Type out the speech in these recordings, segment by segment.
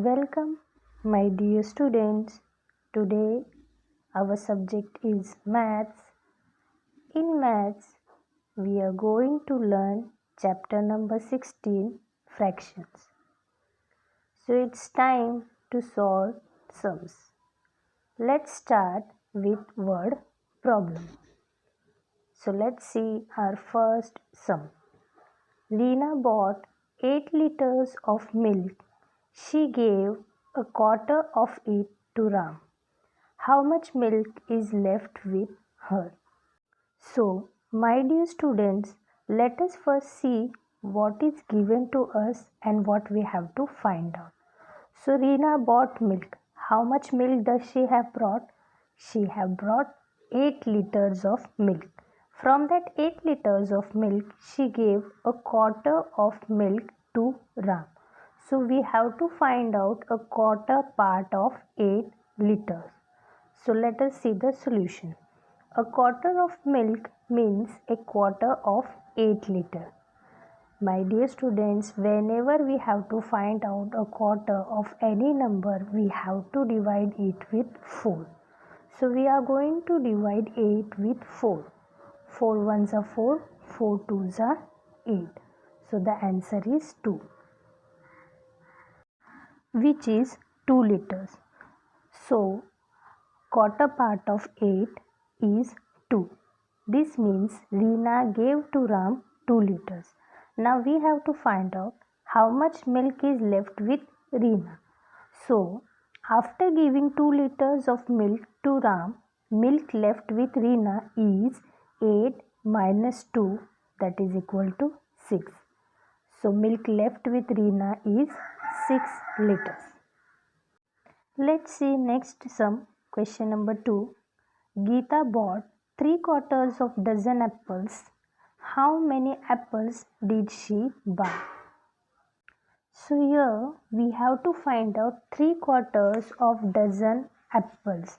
Welcome, my dear students. Today, our subject is Maths. In Maths, we are going to learn chapter number 16, Fractions. So, it's time to solve sums. Let's start with word problem. So, let's see our first sum. Reena bought 8 liters of milk. She gave a quarter of it to Ram. How much milk is left with her? So, my dear students, let us first see what is given to us and what we have to find out. So, Reena bought milk. How much milk does she have brought? She have brought 8 liters of milk. From that 8 liters of milk, she gave a quarter of milk to Ram. So, we have to find out a quarter part of 8 liters. So, let us see the solution. A quarter of milk means a quarter of 8 liters. My dear students, whenever we have to find out a quarter of any number, we have to divide it with 4. So we are going to divide 8 with 4. 4 ones are 4, 4 twos are 8. So the answer is 2, which is 2 liters. So quarter part of 8 is 2. This means Reena gave to Ram 2 liters. Now we have to find out how much milk is left with Reena. So, after giving 2 liters of milk to Ram, milk left with Reena is 8 minus 2, that is equal to 6. So, milk left with Reena is 6 liters. Let's see next sum. Question number 2. Geeta bought 3/4 of dozen apples. How many apples did she buy? So here we have to find out 3/4 of dozen apples.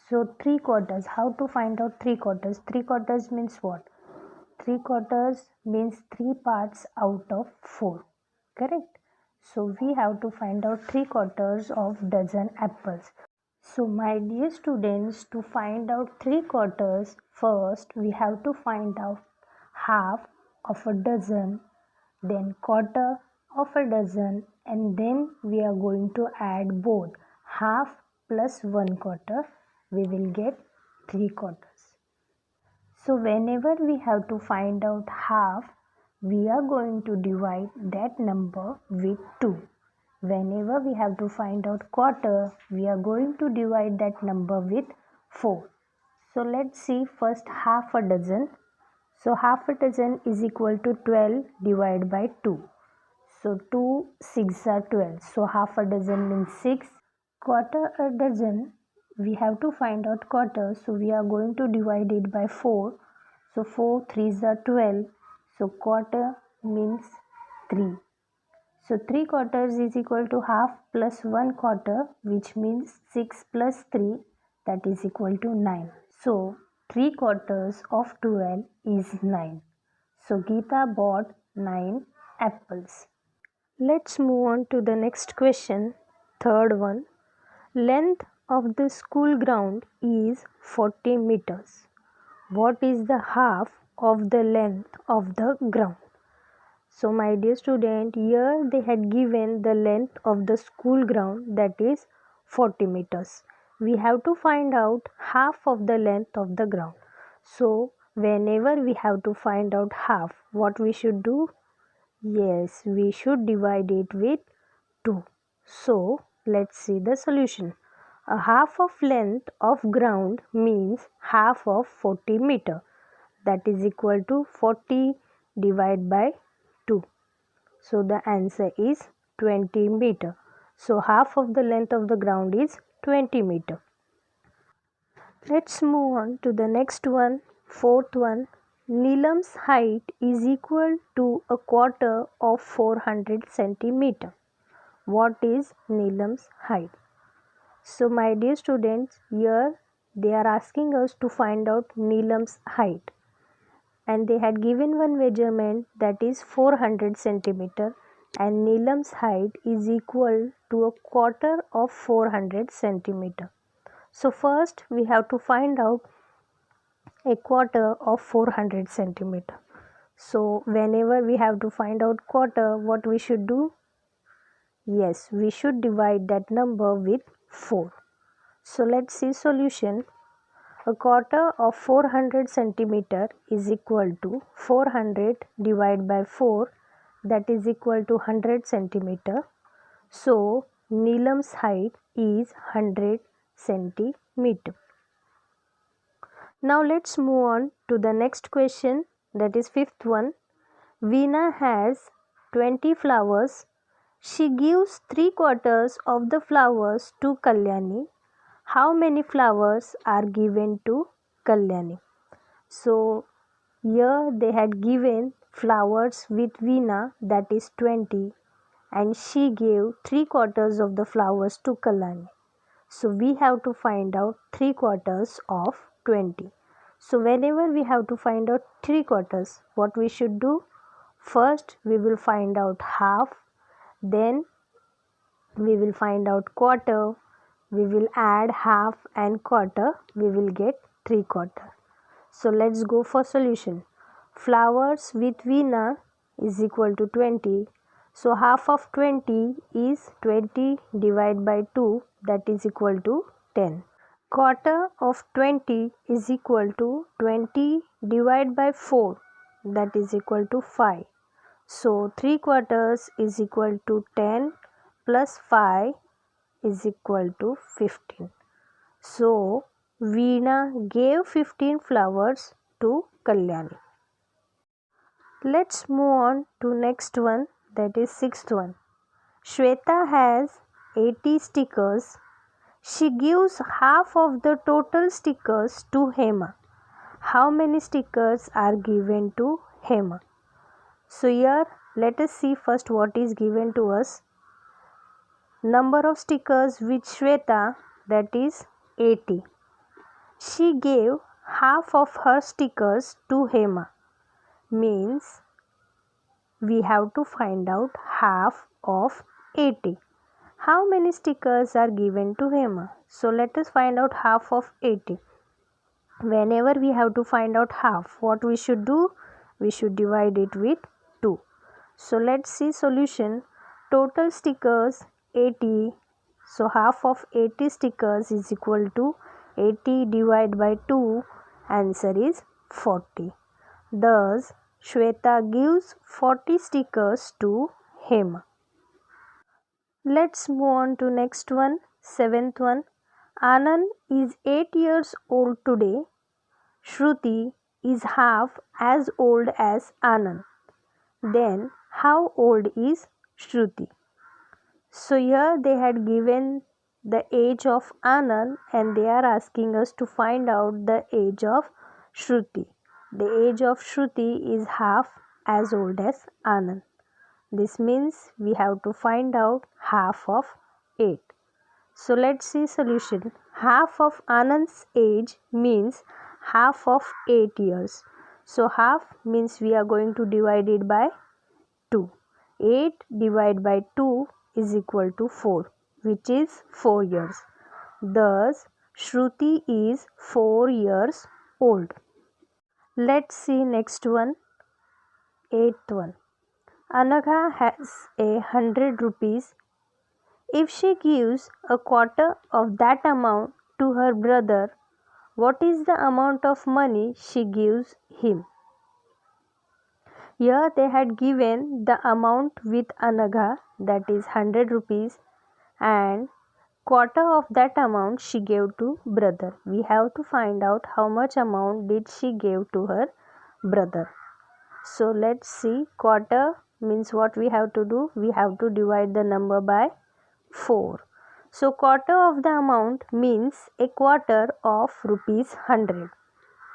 So 3/4. How to find out 3/4? 3/4 means what? 3/4 means 3 parts out of 4. Correct? So we have to find out 3/4 of dozen apples. So my dear students, to find out 3/4, first we have to find out half of a dozen, then quarter of a dozen, and then we are going to add both half plus 1/4. We will get 3/4. So whenever we have to find out half, we are going to divide that number with 2. Whenever we have to find out quarter, we are going to divide that number with 4. So let's see first half a dozen. So half a dozen is equal to 12 divided by 2. So 2 6 are 12. So half a dozen means 6. Quarter a dozen, we have to find out quarter. So we are going to divide it by 4. So 4 3s are 12. So quarter means 3. So 3/4 is equal to half plus 1/4, which means 6 plus 3, that is equal to 9. So 3/4 of 12 is 9. So Geeta bought 9 apples. Let's move on to the next question, third one. Length of the school ground is 40 meters. What is the half of the length of the ground? So my dear student, here they had given the length of the school ground, that is 40 meters. We have to find out half of the length of the ground. So whenever we have to find out half, what we should do? Yes, we should divide it with 2. So let's see the solution. A half of length of ground means half of 40 meter. That is equal to 40 divided by 2. So the answer is 20 meter. So half of the length of the ground is 20 meter. Let's move on to the next one, fourth one. Neelam's height is equal to a quarter of 400 centimeter. What is Neelam's height? So my dear students, here they are asking us to find out Neelam's height. And they had given one measurement, that is 400 centimeter. and Neelam's height is equal to a quarter of 400 centimeter. So first we have to find out a quarter of 400 centimeter. So whenever we have to find out quarter, what we should do? Yes, we should divide that number with 4. So let's see solution. A quarter of 400 centimeter is equal to 400 divided by 4, that is equal to 100 centimeter. So Neelam's height is 100 centimeter. Now let's move on to the next question, that is fifth one. Veena has 20 flowers. She gives 3/4 of the flowers to Kalyani. How many flowers are given to Kalyani? So here they had given flowers with Veena, that is 20, and she gave 3/4 of the flowers to Kalyani. So we have to find out 3/4 of 20. So whenever we have to find out 3/4, what we should do? First we will find out half, then we will find out quarter, we will add half and quarter, we will get 3/4. So let's go for solution. Flowers with Veena is equal to 20. So half of 20 is 20 divided by 2, that is equal to 10. Quarter of 20 is equal to 20 divided by 4, that is equal to 5. So 3/4 is equal to 10 plus 5 is equal to 15. So Veena gave 15 flowers to Kalyani. Let's move on to next one, that is sixth one. Shweta has 80 stickers. She gives half of the total stickers to Hema. How many stickers are given to Hema? So here let us see first what is given to us. Number of stickers with Shweta, that is 80. She gave half of her stickers to Hema. Means we have to find out half of 80. How many stickers are given to Hema? So let us find out half of 80. Whenever we have to find out half, what we should do? We should divide it with 2. So let's see solution. Total stickers 80. So half of 80 stickers is equal to 80 divided by 2. Answer is 40. Thus Shweta gives 40 stickers to Hema. Let's move on to next one, seventh one. Anand is 8 years old today. Shruti is half as old as Anand. Then how old is Shruti? So here they had given the age of Anand and they are asking us to find out the age of Shruti. The age of Shruti is half as old as Anand. This means we have to find out half of 8. So let's see solution. Half of Anand's age means half of 8 years. So half means we are going to divide it by 2. 8 divided by 2 is equal to 4, which is 4 years. Thus Shruti is 4 years old. Let's see next one, 8th one. Anagha has 100 rupees. If she gives a quarter of that amount to her brother, what is the amount of money she gives him? Here they had given the amount with Anagha, that is 100 rupees, and quarter of that amount she gave to brother. We have to find out how much amount did she give to her brother. So let's see. Quarter means what we have to do? We have to divide the number by 4. So quarter of the amount means a quarter of rupees 100.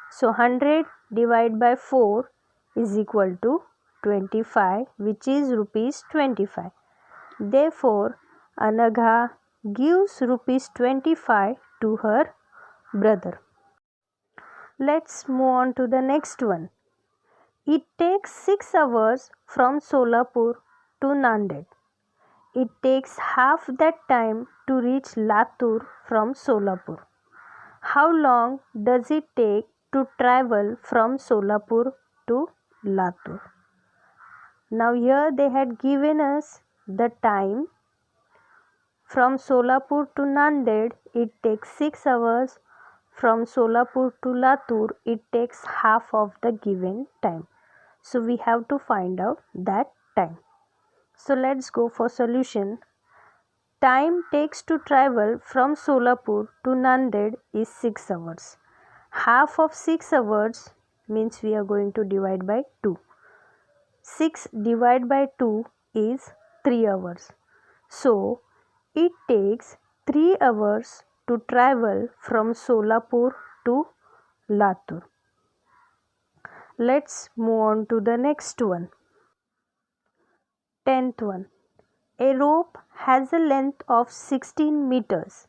So 100 divided by 4 is equal to 25, which is rupees 25. Therefore Anagha gives rupees 25 to her brother. Let's move on to the next one. It takes 6 hours from Solapur to Nanded. It takes half that time to reach Latur from Solapur. How long does it take to travel from Solapur to Latur? Now here they had given us the time. From Solapur to Nanded it takes 6 hours. From Solapur to Latur it takes half of the given time. So we have to find out that time. So let's go for solution. Time takes to travel from Solapur to Nanded is 6 hours. Half of 6 hours means we are going to divide by 2. 6 divided by 2 is 3 hours. So it takes 3 hours to travel from Solapur to Latur. Let's move on to the next one. 10th one. A rope has a length of 16 meters.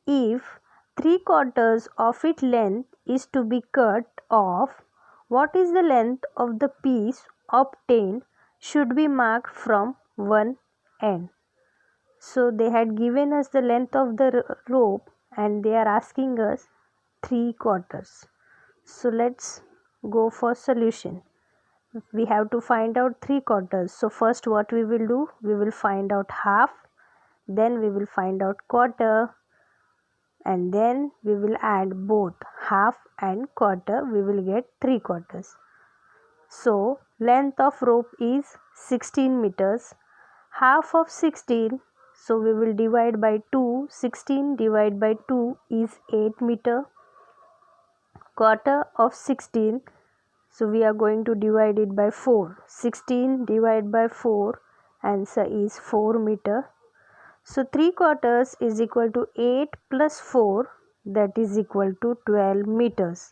If 3/4 of its length is to be cut off, what is the length of the piece obtained should be marked from one end. So they had given us the length of the rope and they are asking us 3/4. So let's go for solution. We have to find out 3/4. So first what we will do, we will find out half, then we will find out quarter, and then we will add both half and quarter, we will get 3/4. So length of rope is 16 meters. Half of 16, so we will divide by 2. 16 divided by 2 is 8 meter. Quarter of 16, so we are going to divide it by 4. 16 divided by 4, answer is 4 meter. So 3/4 is equal to 8 plus 4, that is equal to 12 meters.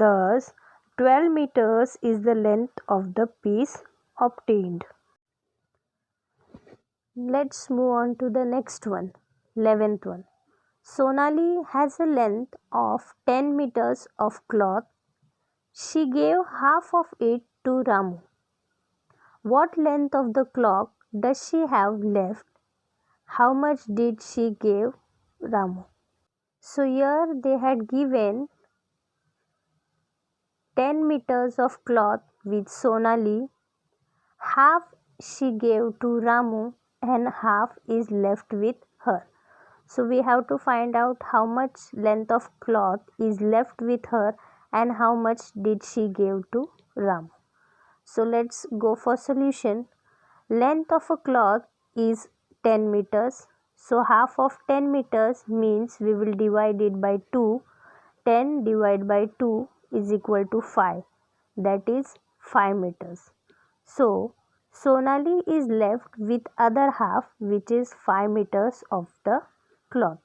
Thus 12 meters is the length of the piece obtained. Let's move on to the next one, 11th one. Sonali has a length of 10 meters of cloth. She gave half of it to Ramu. What length of the cloth does she have left? How much did she give Ramu? So here they had given 10 meters of cloth with Sonali. Half she gave to Ramu and half is left with her. So we have to find out how much length of cloth is left with her and how much did she give to Ramu. So let's go for solution. Length of a cloth is 10 meters. So half of 10 meters means we will divide it by 2. 10 divided by 2 is equal to 5. That is 5 meters. So Sonali is left with other half, which is 5 meters of the cloth.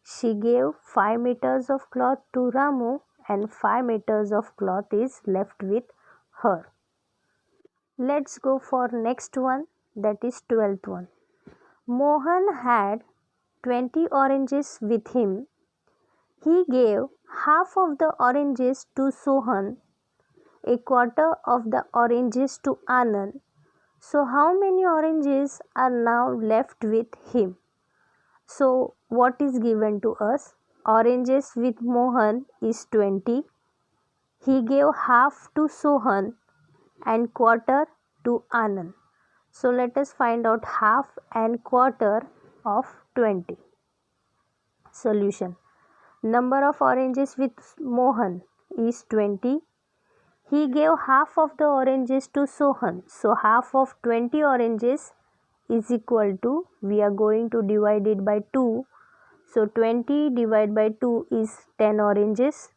She gave 5 meters of cloth to Ramu and 5 meters of cloth is left with her. Let's go for next one, that is 12th one. Mohan had 20 oranges with him. He gave half of the oranges to Sohan, a quarter of the oranges to Anand. So how many oranges are now left with him? So what is given to us? Oranges with Mohan is 20. He gave half to Sohan and quarter to Anand. So let us find out half and quarter of 20. Solution. Number of oranges with Mohan is 20. He gave half of the oranges to Sohan. So half of 20 oranges is equal to, we are going to divide it by 2. So 20 divided by 2 is 10 oranges.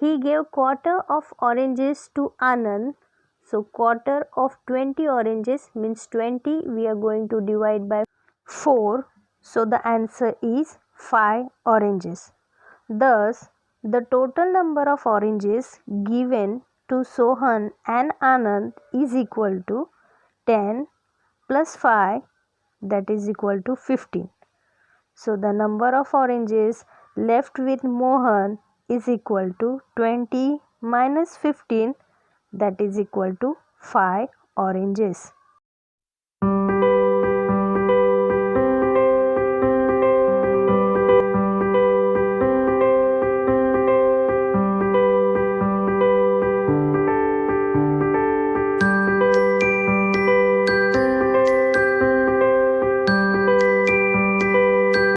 He gave quarter of oranges to Anand. So quarter of 20 oranges means 20 we are going to divide by 4. So the answer is 5 oranges. Thus the total number of oranges given to Sohan and Anand is equal to 10 plus 5, that is equal to 15. So the number of oranges left with Mohan is equal to 20 minus 15, that is equal to 5 oranges.